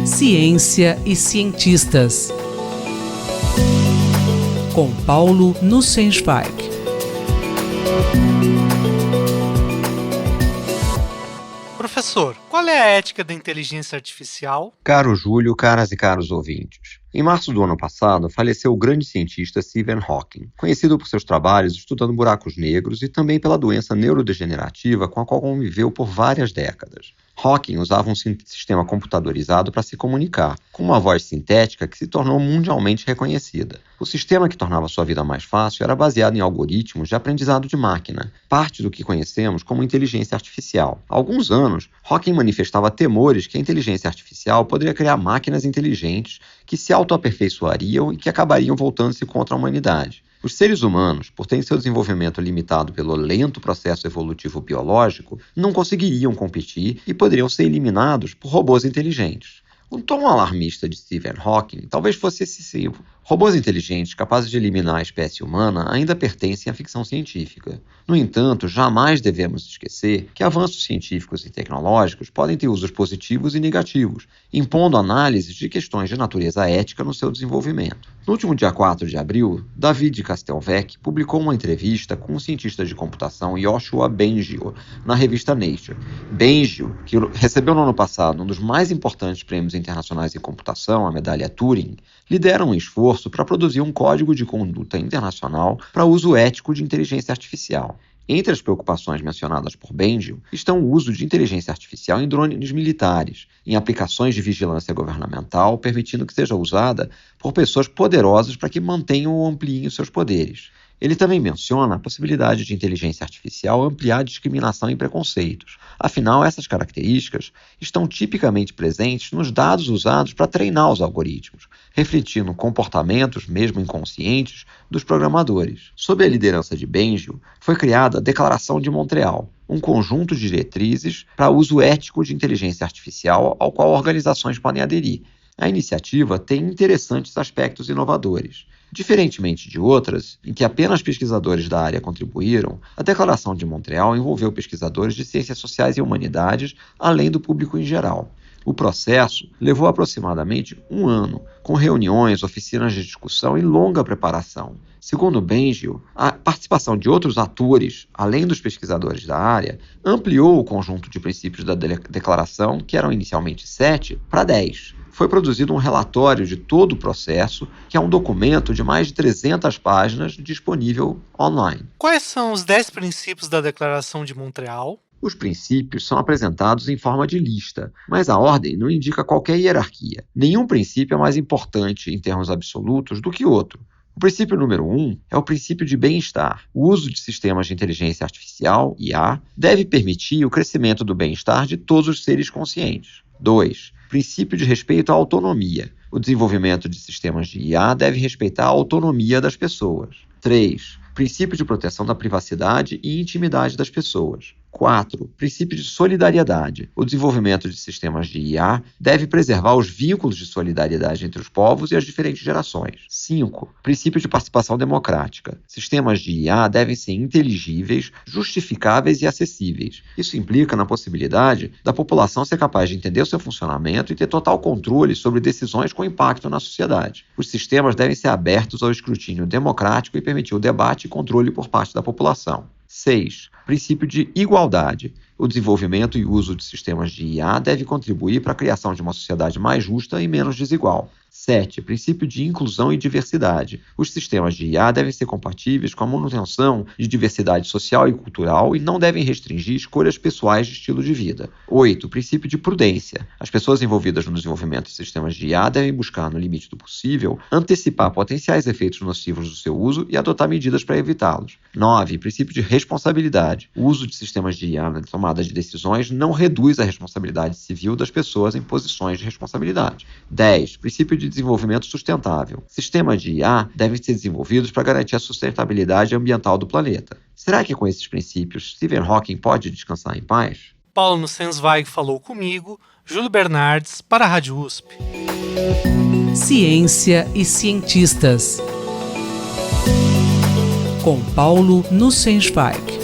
Ciência e cientistas. Com Paulo Nussensweig. Professor, qual é a ética da inteligência artificial? Caro Júlio, caras e caros ouvintes. Em março do ano passado, faleceu o grande cientista Stephen Hawking, conhecido por seus trabalhos estudando buracos negros e também pela doença neurodegenerativa com a qual conviveu por várias décadas. Hawking usava um sistema computadorizado para se comunicar, com uma voz sintética que se tornou mundialmente reconhecida. O sistema que tornava sua vida mais fácil era baseado em algoritmos de aprendizado de máquina, parte do que conhecemos como inteligência artificial. Há alguns anos, Hawking manifestava temores que a inteligência artificial poderia criar máquinas inteligentes que se autoaperfeiçoariam e que acabariam voltando-se contra a humanidade. Os seres humanos, por terem seu desenvolvimento limitado pelo lento processo evolutivo biológico, não conseguiriam competir e poderiam ser eliminados por robôs inteligentes. O tom alarmista de Stephen Hawking talvez fosse excessivo. Robôs inteligentes capazes de eliminar a espécie humana ainda pertencem à ficção científica. No entanto, jamais devemos esquecer que avanços científicos e tecnológicos podem ter usos positivos e negativos, impondo análises de questões de natureza ética no seu desenvolvimento. No último dia 4 de abril, David Castelvec publicou uma entrevista com o cientista de computação Yoshua Bengio na revista Nature. Bengio, que recebeu no ano passado um dos mais importantes prêmios internacionais em computação, a medalha Turing, lidera um esforço para produzir um código de conduta internacional para uso ético de inteligência artificial. Entre as preocupações mencionadas por Bengio estão o uso de inteligência artificial em drones militares, em aplicações de vigilância governamental, permitindo que seja usada por pessoas poderosas para que mantenham ou ampliem os seus poderes. Ele também menciona a possibilidade de inteligência artificial ampliar a discriminação e preconceitos. Afinal, essas características estão tipicamente presentes nos dados usados para treinar os algoritmos, refletindo comportamentos, mesmo inconscientes, dos programadores. Sob a liderança de Bengio, foi criada a Declaração de Montreal, um conjunto de diretrizes para uso ético de inteligência artificial ao qual organizações podem aderir. A iniciativa tem interessantes aspectos inovadores. Diferentemente de outras, em que apenas pesquisadores da área contribuíram, a Declaração de Montreal envolveu pesquisadores de ciências sociais e humanidades, além do público em geral. O processo levou aproximadamente um ano, com reuniões, oficinas de discussão e longa preparação. Segundo Bengio, a participação de outros atores, além dos pesquisadores da área, ampliou o conjunto de princípios da declaração, que eram inicialmente 7, para 10. Foi produzido um relatório de todo o processo, que é um documento de mais de 300 páginas disponível online. Quais são os 10 princípios da Declaração de Montreal? Os princípios são apresentados em forma de lista, mas a ordem não indica qualquer hierarquia. Nenhum princípio é mais importante em termos absolutos do que outro. O princípio número 1 é o princípio de bem-estar. O uso de sistemas de inteligência artificial, IA, deve permitir o crescimento do bem-estar de todos os seres conscientes. 2. Princípio de respeito à autonomia. O desenvolvimento de sistemas de IA deve respeitar a autonomia das pessoas. 3. Princípio de proteção da privacidade e intimidade das pessoas. 4. Princípio de solidariedade. O desenvolvimento de sistemas de IA deve preservar os vínculos de solidariedade entre os povos e as diferentes gerações. 5. Princípio de participação democrática. Sistemas de IA devem ser inteligíveis, justificáveis e acessíveis. Isso implica na possibilidade da população ser capaz de entender o seu funcionamento e ter total controle sobre decisões com impacto na sociedade. Os sistemas devem ser abertos ao escrutínio democrático e permitir o debate e controle por parte da população. 6. Princípio de igualdade. O desenvolvimento e uso de sistemas de IA deve contribuir para a criação de uma sociedade mais justa e menos desigual. 7. Princípio de inclusão e diversidade. Os sistemas de IA devem ser compatíveis com a manutenção de diversidade social e cultural e não devem restringir escolhas pessoais de estilo de vida. 8. Princípio de prudência. As pessoas envolvidas no desenvolvimento de sistemas de IA devem buscar, no limite do possível, antecipar potenciais efeitos nocivos do seu uso e adotar medidas para evitá-los. 9. Princípio de responsabilidade. O uso de sistemas de IA na tomada de decisões não reduz a responsabilidade civil das pessoas em posições de responsabilidade. 10. Princípio de desenvolvimento sustentável. Sistemas de IA devem ser desenvolvidos para garantir a sustentabilidade ambiental do planeta. Será que com esses princípios Stephen Hawking pode descansar em paz? Paulo Nussensweig falou comigo, Júlio Bernardes, para a Rádio USP. Ciência e cientistas. Com Paulo Nussensweig.